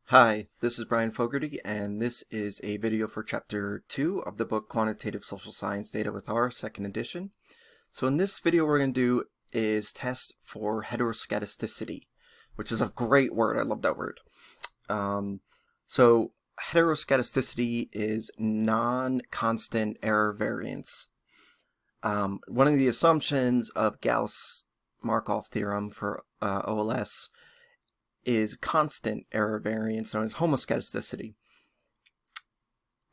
Hi, this is Brian Fogarty, and this is a video for Chapter 2 of the book Quantitative Social Science Data with R, second edition. So in this video, what we're going to do is test for heteroscedasticity, which is a great word. I love that word. So heteroscedasticity is non-constant error variance. One of the assumptions of Gauss-Markov theorem for OLS is constant error variance, known as homoscedasticity.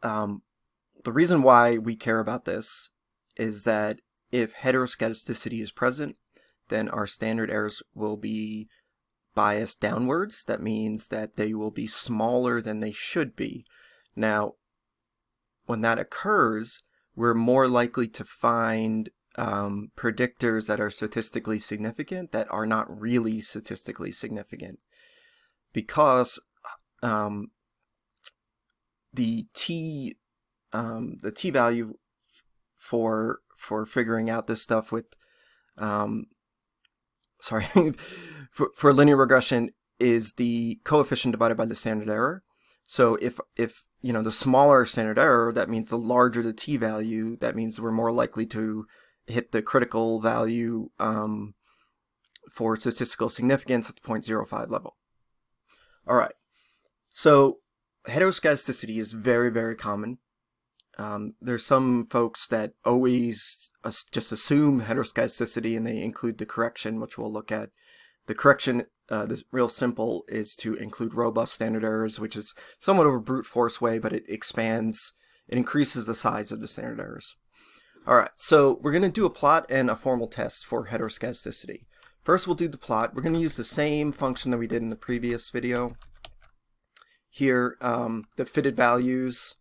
The reason why we care about this is that if heteroscedasticity is present, then our standard errors will be biased downwards. That means that they will be smaller than they should be. Now, when that occurs, we're more likely to find predictors that are statistically significant that are not really statistically significant, because the t value for figuring out this stuff with for linear regression is the coefficient divided by the standard error. So if the smaller standard error, that means the larger the t value, that means we're more likely to hit the critical value for statistical significance at the 0.05 level. All right, so heteroscedasticity is very, very common. There's some folks that always just assume heteroscedasticity and they include the correction, which we'll look at. The correction, this real simple, is to include robust standard errors, which is somewhat of a brute force way, but it increases the size of the standard errors. All right, so we're going to do a plot and a formal test for heteroscedasticity. First, we'll do the plot. We're going to use the same function that we did in the previous video. Here, the fitted values,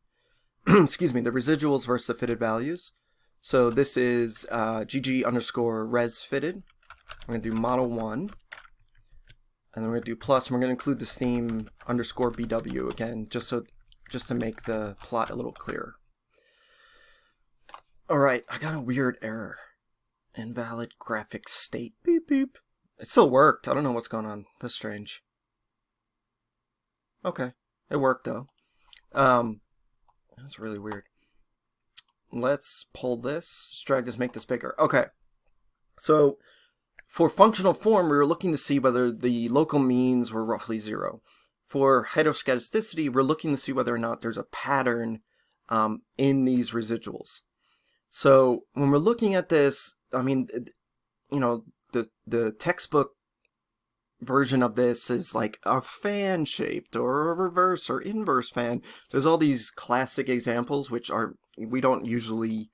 excuse me, the residuals versus the fitted values. So this is GG_res fitted. We're going to do model 1. And then we're going to do plus, and we're going to include this theme _BW again, just to make the plot a little clearer. All right, I got a weird error. Invalid graphic state. Beep, beep. It still worked. I don't know what's going on. That's strange. Okay, it worked though. That's really weird. Let's pull this, let's drag this, make this bigger. Okay, so for functional form, we were looking to see whether the local means were roughly 0. For heteroscedasticity, we're looking to see whether or not there's a pattern in these residuals. So when we're looking at this, I mean, the textbook version of this is like a fan shaped or a reverse or inverse fan. There's all these classic examples which we don't usually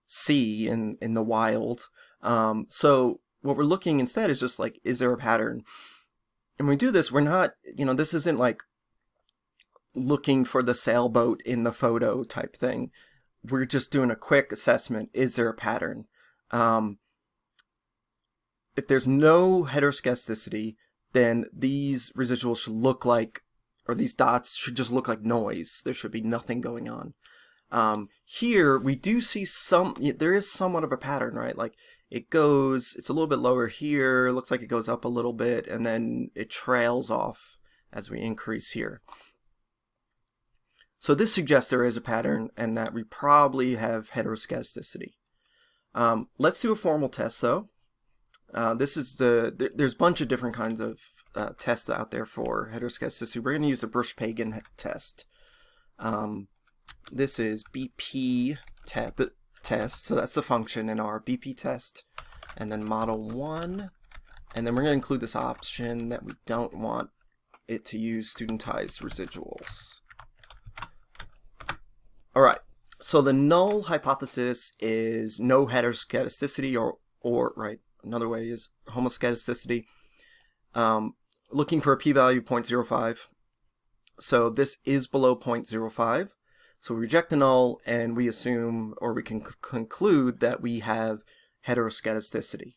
see in the wild. So what we're looking instead is just like, is there a pattern? And when we do this, we're not, this isn't like looking for the sailboat in the photo type thing. We're just doing a quick assessment. Is there a pattern? If there's no heteroscedasticity, then these residuals should look like, or these dots should just look like noise. There should be nothing going on. Here, we do see there is somewhat of a pattern, right? Like it's a little bit lower here, looks like it goes up a little bit, and then it trails off as we increase here. So this suggests there is a pattern and that we probably have heteroscedasticity. Let's do a formal test though. There's a bunch of different kinds of tests out there for heteroscedasticity. We're going to use the Brush-Pagan test. This is bptest, so that's the function in our bptest, and then model 1, and then we're going to include this option that we don't want it to use studentized residuals. All right, so the null hypothesis is no heteroscedasticity, or right, another way is homoscedasticity. Looking for a p-value 0.05. So this is below 0.05. So we reject the null and we assume, or we can conclude that we have heteroscedasticity.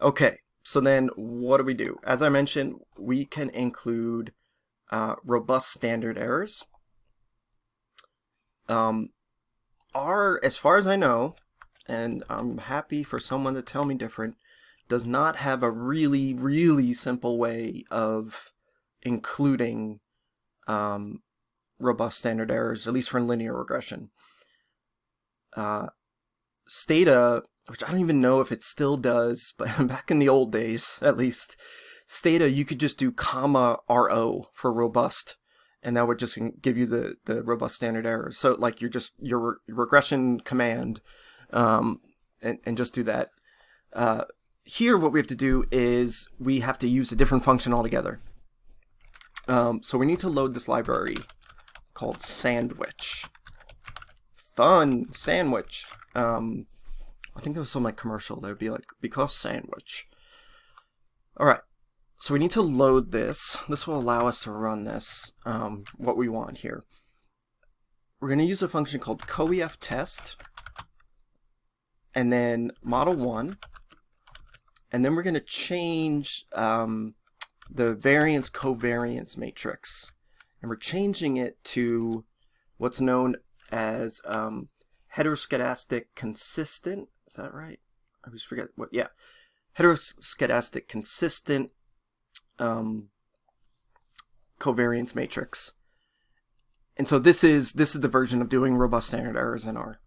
Okay, so then what do we do? As I mentioned, we can include robust standard errors. As far as I know, and I'm happy for someone to tell me different, does not have a really, really simple way of including robust standard errors, at least for linear regression. Stata, which I don't even know if it still does, but back in the old days, at least, Stata, you could just do comma RO for robust, and that would just give you the robust standard errors. So like your regression command, and just do that. Here, what we have to do is we have to use a different function altogether. So we need to load this library called sandwich. Fun sandwich. I think there was some like commercial that would be like, because sandwich. All right. So we need to load this. This will allow us to run this, what we want here. We're going to use a function called coeftest, and then model1, and then we're going to change the variance covariance matrix, and we're changing it to what's known as heteroscedastic consistent. Is that right? I always forget what. Yeah, heteroscedastic consistent covariance matrix. And so this is the version of doing robust standard errors in R.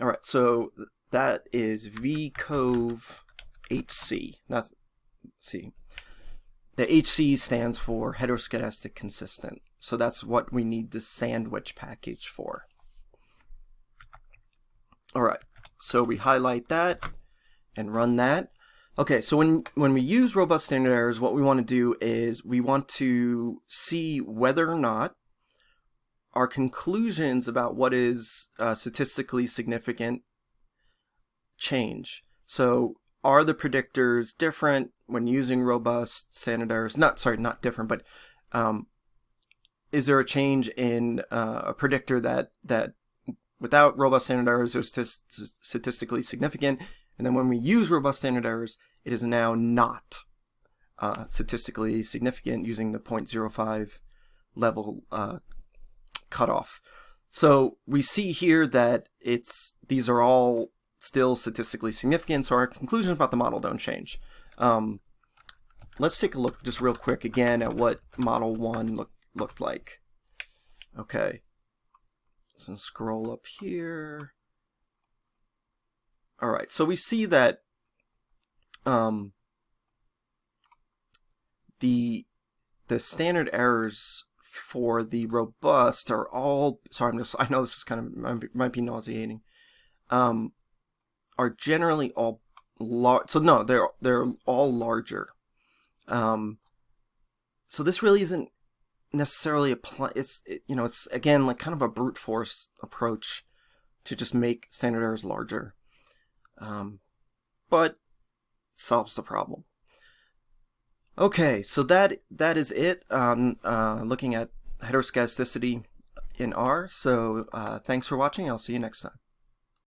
All right, so that is vcov HC. That's see. The HC stands for heteroscedastic consistent. So that's what we need the sandwich package for. All right, so we highlight that and run that. Okay, so when we use robust standard errors, what we want to do is we want to see whether or not our conclusions about what is statistically significant change. So are the predictors different when using robust standard errors? Not different, but is there a change in a predictor that without robust standard errors is statistically significant, and then when we use robust standard errors, it is now not statistically significant using the 0.05 level cutoff. So we see here that these are all still statistically significant, so our conclusions about the model don't change. Let's take a look just real quick again at what model 1 looked like. Okay, so scroll up here. All right, so we see that the standard errors for the robust are all, sorry, I know this is kind of, might be nauseating, are generally all large. So no, they're all larger. So this really isn't necessarily it's again like kind of a brute force approach to just make standard errors larger, but it solves the problem. Okay, so that is it. Looking at heteroscedasticity in R. So thanks for watching. I'll see you next time.